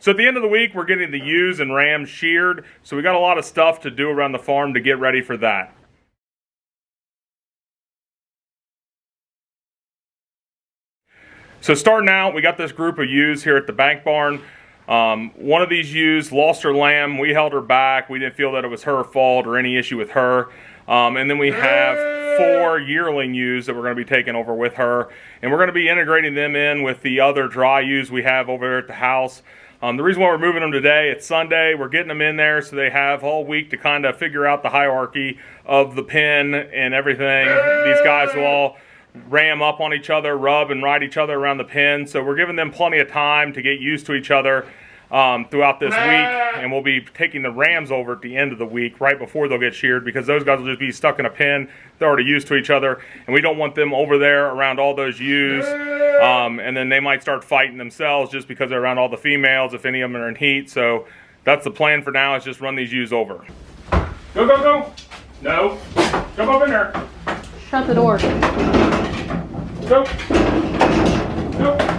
So at the end of the week, we're getting the ewes and rams sheared. So we got a lot of stuff to do around the farm to get ready for that. So starting out, we got this group of ewes here at the bank barn. One of these ewes lost her lamb. We held her back. We didn't feel that it was her fault or any issue with her. And then we have 4 yearling ewes that we're going to be taking over with her. And we're going to be integrating them in with the other dry ewes we have over there at the house. The reason why we're moving them today, it's Sunday, we're getting them in there so they have all week to kind of figure out the hierarchy of the pen and everything. These guys will all ram up on each other, rub and ride each other around the pen. So we're giving them plenty of time to get used to each other throughout this week. And we'll be taking the rams over at the end of the week, right before they'll get sheared, because those guys will just be stuck in a pen. They're already used to each other, and we don't want them over there around all those ewes. And then they might start fighting themselves just because they're around all the females, if any of them are in heat. So that's the plan for now, is just run these ewes over. Go, go, go. No. Jump up in there. Shut the door. Go. Go. Go.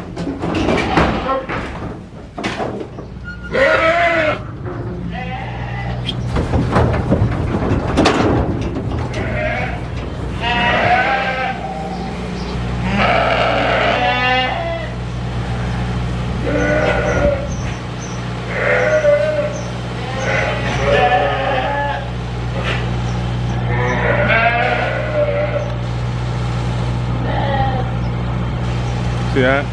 See that?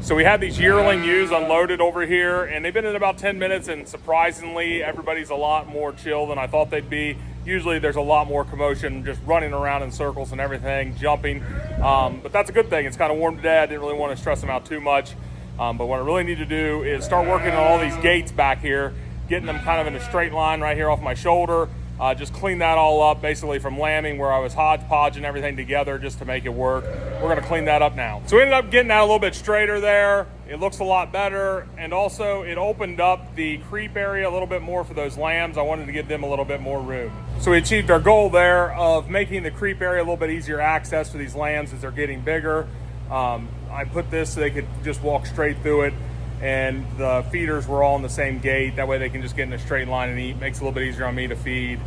So we had these yearling ewes unloaded over here, and they've been in about 10 minutes, and surprisingly, everybody's a lot more chill than I thought they'd be. Usually there's a lot more commotion, just running around in circles and everything, jumping. But that's a good thing. It's kind of warm today. I didn't really want to stress them out too much. But what I really need to do is start working on all these gates back here, getting them kind of in a straight line right here off my shoulder. Just clean that all up, basically from lambing where I was hodgepodging everything together just to make it work. We're going to clean that up now. So we ended up getting that a little bit straighter there. It looks a lot better, and also it opened up the creep area a little bit more for those lambs. I wanted to give them a little bit more room. So we achieved our goal there of making the creep area a little bit easier access for these lambs as they're getting bigger. I put this so they could just walk straight through it, and the feeders were all in the same gate. That way they can just get in a straight line and eat. Makes it a little bit easier on me to feed.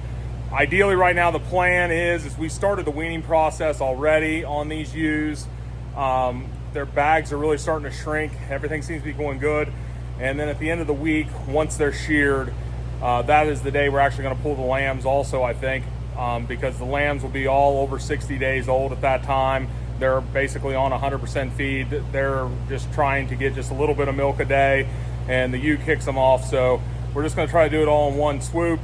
Ideally right now the plan is we started the weaning process already on these ewes. Their bags are really starting to shrink. Everything seems to be going good. And then at the end of the week, once they're sheared, that is the day we're actually going to pull the lambs also, I think, because the lambs will be all over 60 days old at that time. They're basically on 100% feed. They're just trying to get just a little bit of milk a day, and the ewe kicks them off. So we're just going to try to do it all in one swoop.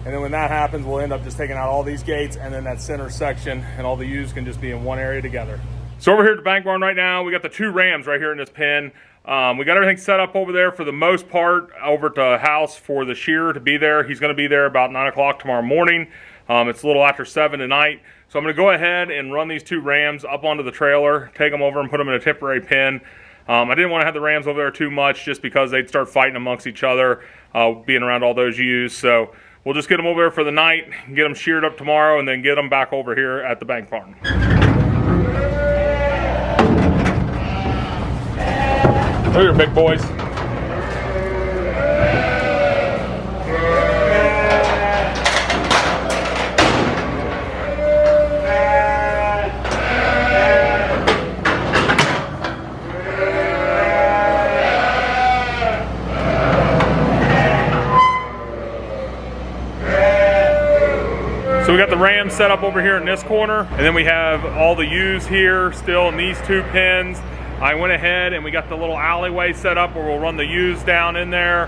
And then when that happens, we'll end up just taking out all these gates and then that center section, and all the ewes can just be in one area together. So over here at the bank barn right now, we got the 2 rams right here in this pen. We got everything set up over there for the most part over at the house for the shearer to be there. He's going to be there about 9 o'clock tomorrow morning. It's a little after 7 tonight. So I'm going to go ahead and run these 2 rams up onto the trailer, take them over and put them in a temporary pen. I didn't want to have the rams over there too much just because they'd start fighting amongst each other, being around all those ewes. So we'll just get them over there for the night, get them sheared up tomorrow, and then get them back over here at the bank barn. They're your big boys. So we got the rams set up over here in this corner, and then we have all the ewes here still in these 2 pens. I went ahead and we got the little alleyway set up where we'll run the ewes down in there.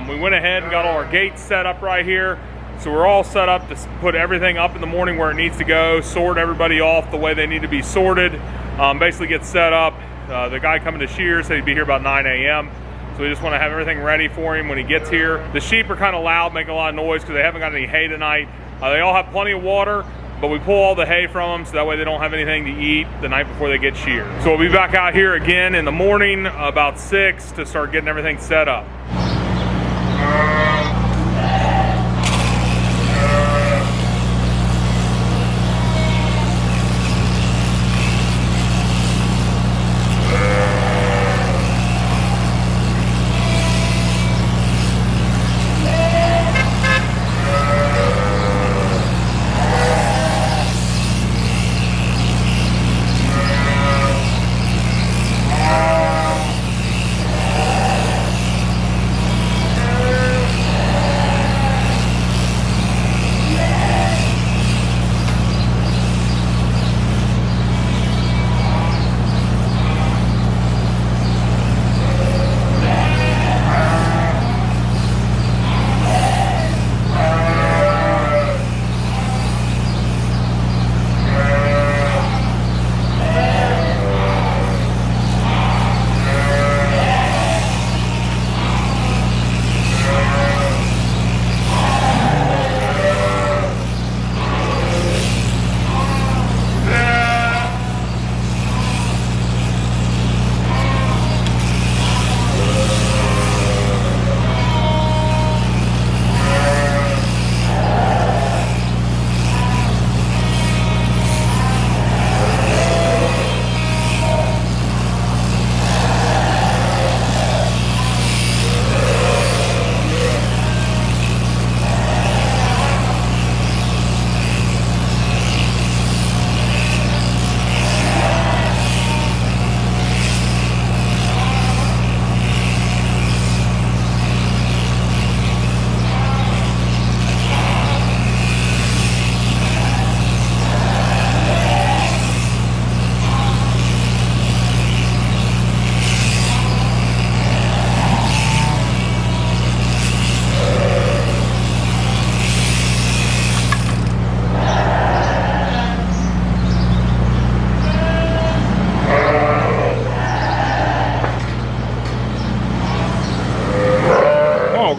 We went ahead and got all our gates set up right here. So we're all set up to put everything up in the morning where it needs to go, sort everybody off the way they need to be sorted, basically get set up. The guy coming to shear said he'd be here about 9 a.m. So we just want to have everything ready for him when he gets here. The sheep are kind of loud, making a lot of noise because they haven't got any hay tonight. They all have plenty of water, but we pull all the hay from them so that way they don't have anything to eat the night before they get sheared. So we'll be back out here again in the morning about 6 to start getting everything set up.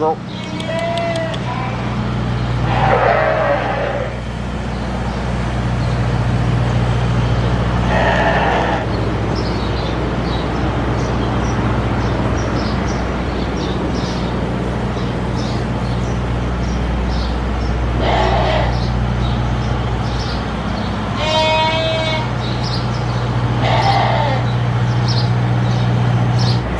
girl.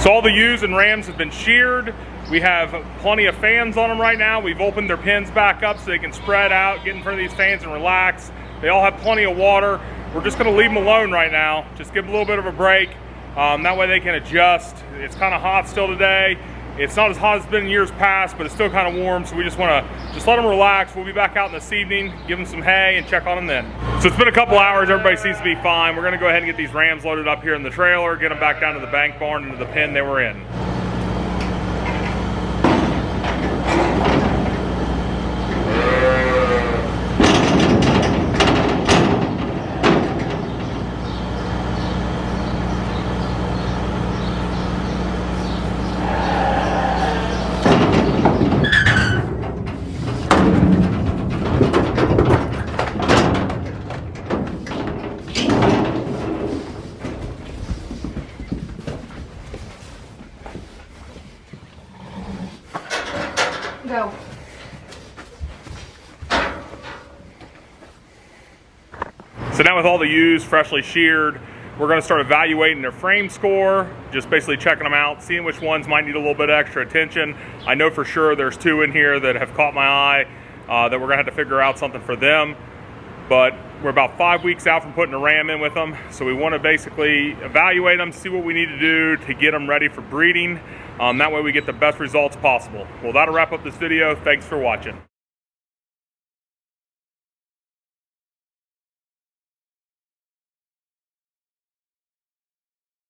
So all the ewes and rams have been sheared. We have plenty of fans on them right now. We've opened their pens back up so they can spread out, get in front of these fans and relax. They all have plenty of water. We're just gonna leave them alone right now. Just give them a little bit of a break. That way they can adjust. It's kind of hot still today. It's not as hot as it's been in years past, but it's still kind of warm, so we just want to just let them relax. We'll be back out this evening, give them some hay, and check on them then. So it's been a couple hours. Everybody seems to be fine. We're going to go ahead and get these rams loaded up here in the trailer, get them back down to the bank barn into the pen they were in. Go. So now with all the ewes freshly sheared, we're going to start evaluating their frame score, just basically checking them out, seeing which ones might need a little bit of extra attention. I know for sure there's two in here that have caught my eye that we're going to have to figure out something for them. But we're about 5 weeks out from putting a ram in with them, so we want to basically evaluate them, see what we need to do to get them ready for breeding. That way we get the best results possible. Well, that'll wrap up this video. Thanks for watching.